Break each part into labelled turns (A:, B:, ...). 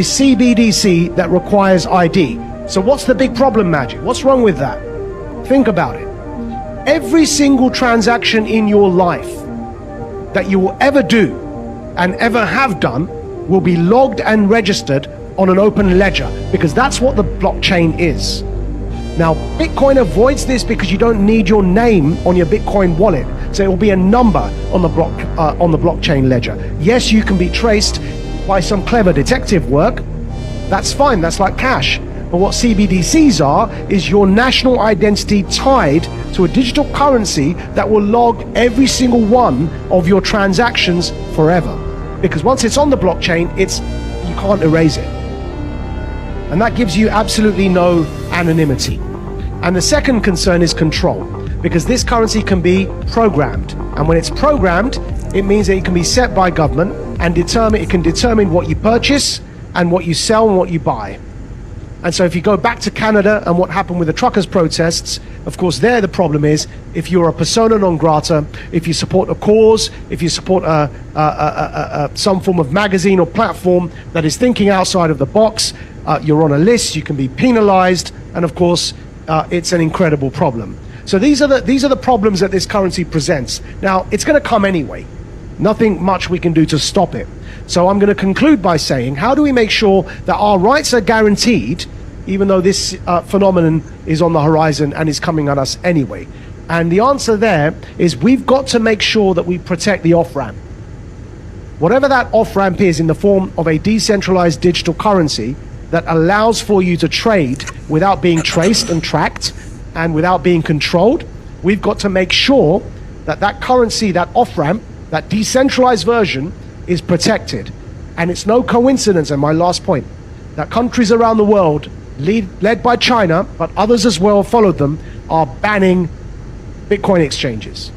A: CBDC that requires ID. So what's the big problem, Magic? What's wrong with that? Think about it. Every single transaction in your life that you will ever do and ever have done will be logged and registered on an open ledger, because that's what the blockchain is. Now, Bitcoin avoids this because you don't need your name on your Bitcoin wallet. So it will be a number on the blockchain ledger. Yes, you can be traced by some clever detective work. That's fine, that's like cash. But what CBDCs are is your national identity tied to a digital currency that will log every single one of your transactions forever. Because once it's on the blockchain, you can't erase it. And that gives you absolutely no anonymity. And the second concern is control, because this currency can be programmed. And when it's programmed, it means that it can be set by government and it can determine what you purchase and what you sell and what you buy. And so if you go back to Canada and what happened with the truckers' protests, of course there the problem is, if you're a persona non grata, if you support a cause, if you support some form of magazine or platform that is thinking outside of the box, you're on a list, you can be penalized, and of course it's an incredible problem. So these are the problems that this currency presents. Now, it's going to come anyway. Nothing much we can do to stop it. So I'm going to conclude by saying, how do we make sure that our rights are guaranteed, even though this phenomenon is on the horizon and is coming at us anyway? And the answer there is, we've got to make sure that we protect the off-ramp. Whatever that off-ramp is, in the form of a decentralized digital currency that allows for you to trade without being traced and tracked and without being controlled, we've got to make sure that that currency, that off-ramp, that decentralized version is protected. And it's no coincidence, and my last point, that countries around the world, led by China, but others as well followed them, are banning Bitcoin exchanges.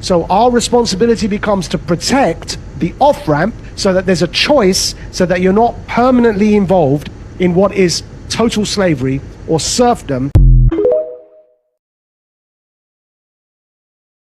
A: So our responsibility becomes to protect the off-ramp so that there's a choice, so that you're not permanently involved in what is total slavery or serfdom.